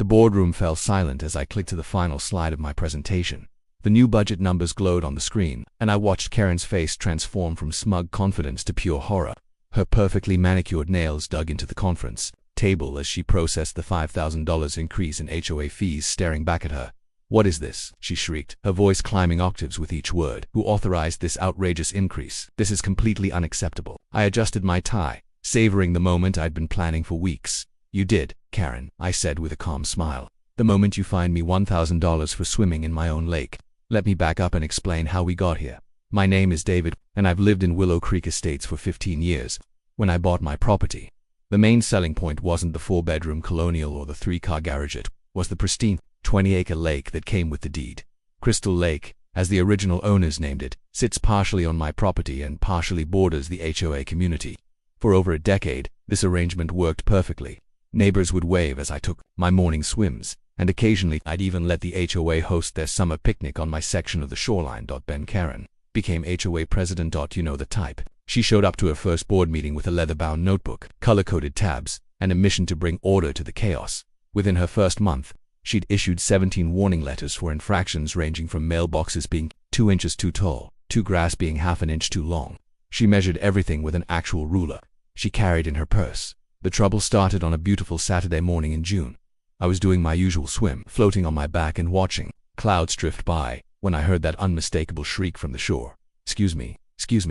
The boardroom fell silent as I clicked to the final slide of my presentation. The new budget numbers glowed on the screen, and I watched Karen's face transform from smug confidence to pure horror. Her perfectly manicured nails dug into the conference table as she processed the $5,000 increase in HOA fees, staring back at her. "What is this?" she shrieked, her voice climbing octaves with each word. "Who authorized this outrageous increase? This is completely unacceptable." I adjusted my tie, savoring the moment I'd been planning for weeks. "You did, Karen," I said with a calm smile. "The moment you fined me $1,000 for swimming in my own lake." Let me back up and explain how we got here. My name is David, and I've lived in Willow Creek Estates for 15 years. When I bought my property, the main selling point wasn't the 4-bedroom colonial or the 3-car garage. It was the pristine 20-acre lake that came with the deed. Crystal Lake, as the original owners named it, sits partially on my property and partially borders the HOA community. For over a decade, this arrangement worked perfectly. Neighbors would wave as I took my morning swims, and occasionally I'd even let the HOA host their summer picnic on my section of the shoreline. Ben Karen became HOA president. You know the type. She showed up to her first board meeting with a leather-bound notebook, color-coded tabs, and a mission to bring order to the chaos. Within her first month, she'd issued 17 warning letters for infractions ranging from mailboxes being 2 inches too tall to grass being half an inch too long. She measured everything with an actual ruler she carried in her purse. The trouble started on a beautiful Saturday morning in June. I was doing my usual swim, floating on my back and watching clouds drift by, when I heard that unmistakable shriek from the shore. Excuse me,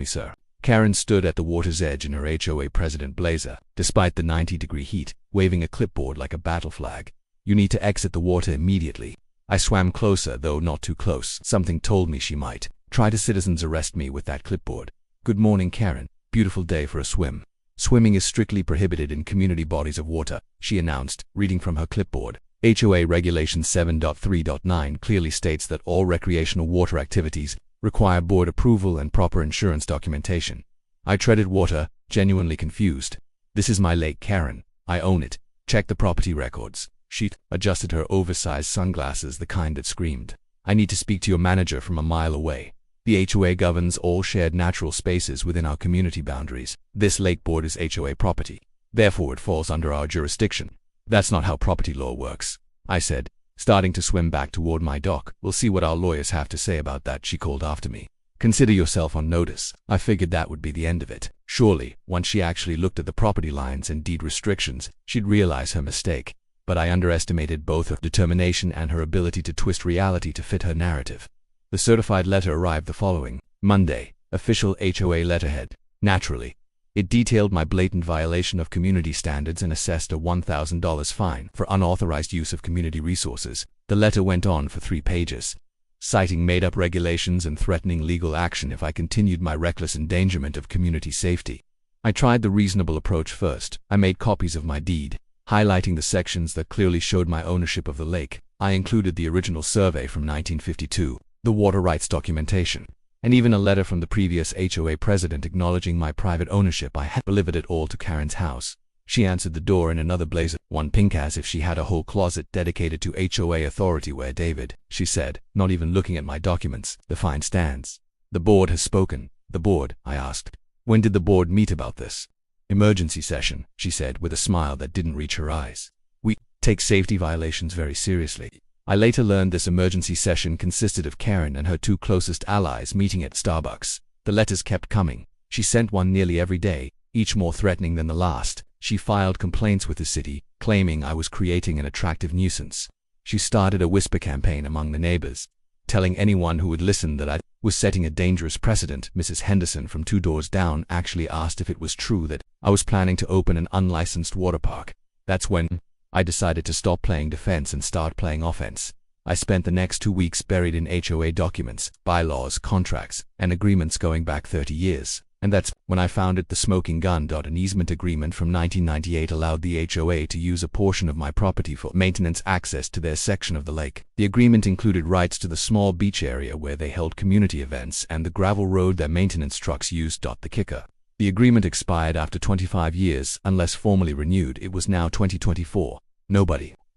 sir." Karen stood at the water's edge in her HOA president blazer, despite the 90-degree heat, waving a clipboard like a battle flag. "You need to exit the water immediately." I swam closer, though not too close. Something told me she might try to citizens arrest me with that clipboard. "Good morning, Karen. Beautiful day for a swim." "Swimming is strictly prohibited in community bodies of water," she announced, reading from her clipboard. HOA Regulation 7.3.9 clearly states that all recreational water activities require board approval and proper insurance documentation. I treaded water, genuinely confused. "This is my lake, Karen. I own it. Check the property records." She adjusted her oversized sunglasses, the kind that screamed, "I need to speak to your manager," from a mile away. "The HOA governs all shared natural spaces within our community boundaries. This lake board is HOA property. Therefore, it falls under our jurisdiction." "That's not how property law works," I said, starting to swim back toward my dock. "We'll see what our lawyers have to say about that," she called after me. "Consider yourself on notice." I figured that would be the end of it. Surely, once she actually looked at the property lines and deed restrictions, she'd realize her mistake. But I underestimated both her determination and her ability to twist reality to fit her narrative. The certified letter arrived the following Monday. Official HOA letterhead. Naturally, it detailed my blatant violation of community standards and assessed a $1,000 fine for unauthorized use of community resources. The letter went on for 3 pages, citing made-up regulations and threatening legal action if I continued my reckless endangerment of community safety. I tried the reasonable approach first. I made copies of my deed, highlighting the sections that clearly showed my ownership of the lake. I included the original survey from 1952, the water rights documentation, and even a letter from the previous HOA president acknowledging my private ownership. I had delivered it all to Karen's house. She answered the door in another blazer, one pink as if she had a whole closet dedicated to HOA authority. "Where David," she said, not even looking at my documents. "The fine stands." "The board has spoken." "The board?" I asked. "When did the board meet about this?" "Emergency session," she said with a smile that didn't reach her eyes. "We take safety violations very seriously." I later learned this emergency session consisted of Karen and her 2 closest allies meeting at Starbucks. The letters kept coming. She sent one nearly every day, each more threatening than the last. She filed complaints with the city, claiming I was creating an attractive nuisance. She started a whisper campaign among the neighbors, telling anyone who would listen that I was setting a dangerous precedent. Mrs. Henderson from 2 doors down actually asked if it was true that I was planning to open an unlicensed water park. That's when I decided to stop playing defense and start playing offense. I spent the next 2 weeks buried in HOA documents, bylaws, contracts, and agreements going back 30 years. And that's when I found it. The smoking gun. An easement agreement from 1998 allowed the HOA to use a portion of my property for maintenance access to their section of the lake. The agreement included rights to the small beach area where they held community events and the gravel road their maintenance trucks used. The kicker: the agreement expired after 25 years unless formally renewed. It was now 2024.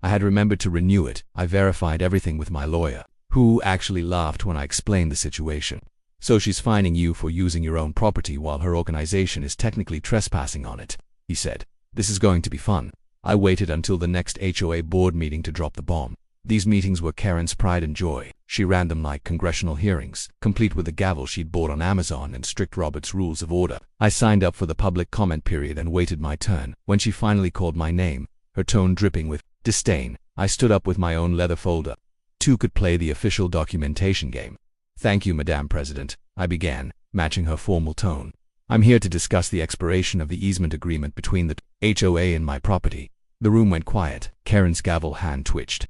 I had remembered to renew it. I verified everything with my lawyer, who actually laughed when I explained the situation. "So she's fining you for using your own property while her organization is technically trespassing on it," he said. "This is going to be fun." I waited until the next HOA board meeting to drop the bomb. These meetings were Karen's pride and joy. She ran them like congressional hearings, complete with a gavel she'd bought on Amazon and strict Robert's Rules of Order. I signed up for the public comment period and waited my turn. When she finally called my name, her tone dripping with disdain, I stood up with my own leather folder. Two could play the official documentation game. "Thank you, Madam President," I began, matching her formal tone. "I'm here to discuss the expiration of the easement agreement between the HOA and my property." The room went quiet. Karen's gavel hand twitched.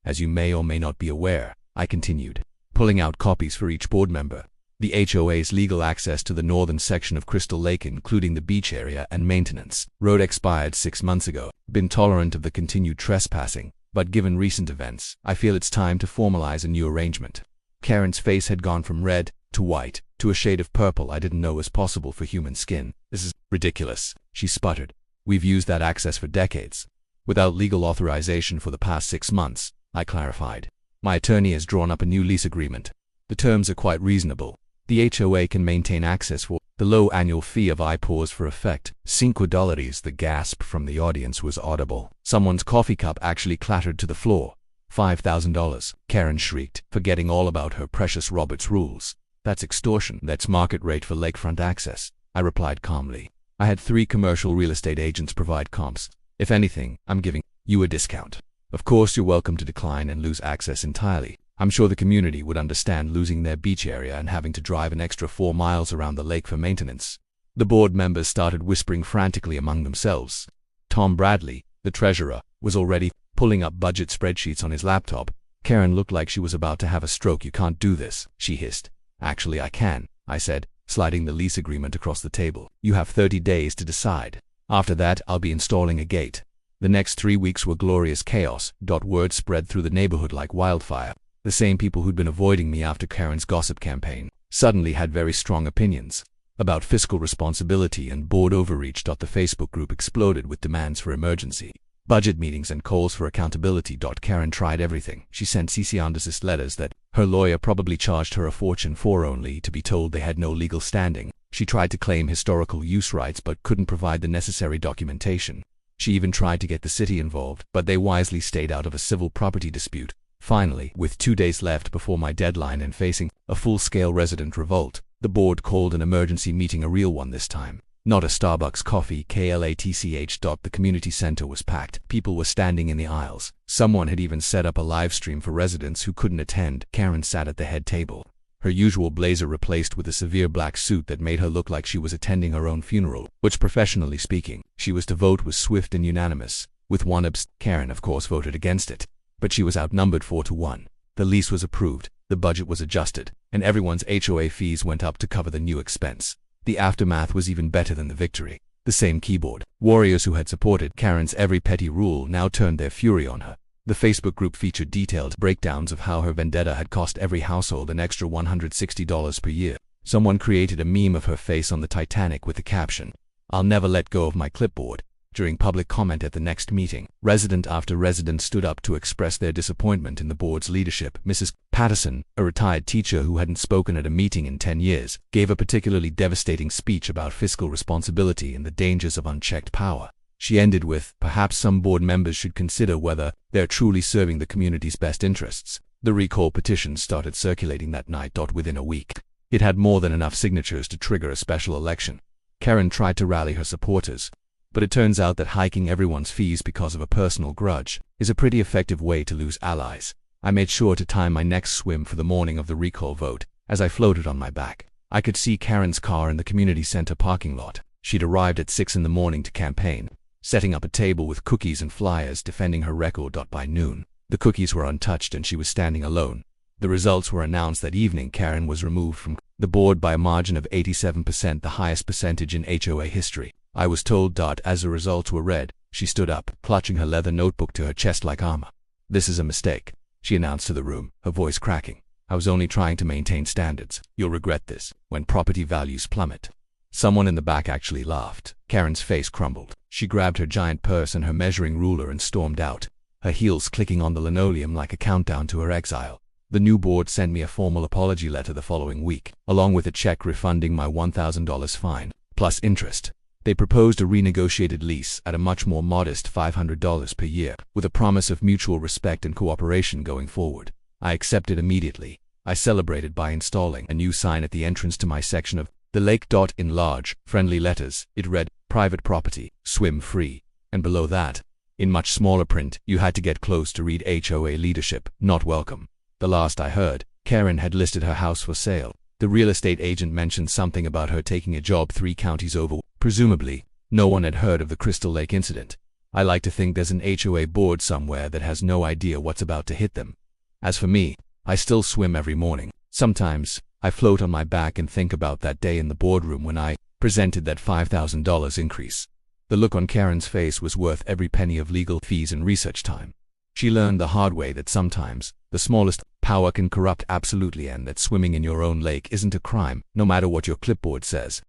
"As you may or may not be aware," I continued, pulling out copies for each board member, "the HOA's legal access to the northern section of Crystal Lake, including the beach area and maintenance road, expired 6 months ago. Been tolerant of the continued trespassing, but given recent events, I feel it's time to formalize a new arrangement." Karen's face had gone from red to white to a shade of purple I didn't know was possible for human skin. "This is ridiculous," she sputtered. "We've used that access for decades, without legal authorization for the past 6 months, I clarified. "My attorney has drawn up a new lease agreement. The terms are quite reasonable. The HOA can maintain access for the low annual fee of I pause for effect. $5. The gasp from the audience was audible. Someone's coffee cup actually clattered to the floor. $5,000, Karen shrieked, forgetting all about her precious Robert's Rules. "That's extortion. That's market rate for lakefront access," I replied calmly. "I had 3 commercial real estate agents provide comps. If anything, I'm giving you a discount. Of course, you're welcome to decline and lose access entirely. I'm sure the community would understand losing their beach area and having to drive an extra 4 miles around the lake for maintenance." The board members started whispering frantically among themselves. Tom Bradley, the treasurer, was already pulling up budget spreadsheets on his laptop. Karen looked like she was about to have a stroke. "You can't do this," she hissed. "Actually, I can," I said, sliding the lease agreement across the table. "You have 30 days to decide. After that, I'll be installing a gate." The next 3 weeks were glorious chaos. Word spread through the neighborhood like wildfire. The same people who'd been avoiding me after Karen's gossip campaign suddenly had very strong opinions about fiscal responsibility and board overreach. The Facebook group exploded with demands for emergency budget meetings and calls for accountability. Karen tried everything. She sent CC Andersist letters that her lawyer probably charged her a fortune for, only to be told they had no legal standing. She tried to claim historical use rights but couldn't provide the necessary documentation. She even tried to get the city involved, but they wisely stayed out of a civil property dispute. Finally, with 2 days left before my deadline and facing a full-scale resident revolt, the board called an emergency meeting, a real one this time. Not a Starbucks coffee, KLATCH. The community center was packed. People were standing in the aisles. Someone had even set up a live stream for residents who couldn't attend. Karen sat at the head table, her usual blazer replaced with a severe black suit that made her look like she was attending her own funeral, which, professionally speaking, she was to vote was swift and unanimous. With one Karen, of course, voted against it, but she was outnumbered 4-1. The lease was approved, the budget was adjusted, and everyone's HOA fees went up to cover the new expense. The aftermath was even better than the victory. The same keyboard warriors who had supported Karen's every petty rule now turned their fury on her. The Facebook group featured detailed breakdowns of how her vendetta had cost every household an extra $160 per year. Someone created a meme of her face on the Titanic with the caption, "I'll never let go of my clipboard." During public comment at the next meeting, resident after resident stood up to express their disappointment in the board's leadership. Mrs. Patterson, a retired teacher who hadn't spoken at a meeting in 10 years, gave a particularly devastating speech about fiscal responsibility and the dangers of unchecked power. She ended with, "Perhaps some board members should consider whether they're truly serving the community's best interests." The recall petition started circulating that night. Within a week, it had more than enough signatures to trigger a special election. Karen tried to rally her supporters, but it turns out that hiking everyone's fees because of a personal grudge is a pretty effective way to lose allies. I made sure to time my next swim for the morning of the recall vote. As I floated on my back, I could see Karen's car in the community center parking lot. She'd arrived at 6 in the morning to campaign, setting up a table with cookies and flyers, defending her record. By noon, the cookies were untouched and she was standing alone. The results were announced that evening. Karen was removed from the board by a margin of 87%, the highest percentage in HOA history. I was told. As the results were read, she stood up, clutching her leather notebook to her chest like armor. "This is a mistake," she announced to the room, her voice cracking. "I was only trying to maintain standards. You'll regret this when property values plummet." Someone in the back actually laughed. Karen's face crumbled. She grabbed her giant purse and her measuring ruler and stormed out, her heels clicking on the linoleum like a countdown to her exile. The new board sent me a formal apology letter the following week, along with a check refunding my $1,000 fine, plus interest. They proposed a renegotiated lease at a much more modest $500 per year, with a promise of mutual respect and cooperation going forward. I accepted immediately. I celebrated by installing a new sign at the entrance to my section of the lake. In large, friendly letters, it read, "Private property, swim free." And below that, in much smaller print, you had to get close to read HOA leadership, not welcome. The last I heard, Karen had listed her house for sale. The real estate agent mentioned something about her taking a job 3 counties over. Presumably, no one had heard of the Crystal Lake incident. I like to think there's an HOA board somewhere that has no idea what's about to hit them. As for me, I still swim every morning. Sometimes, I float on my back and think about that day in the boardroom when I presented that $5,000 increase. The look on Karen's face was worth every penny of legal fees and research time. She learned the hard way that sometimes, the smallest power can corrupt absolutely, and that swimming in your own lake isn't a crime, no matter what your clipboard says.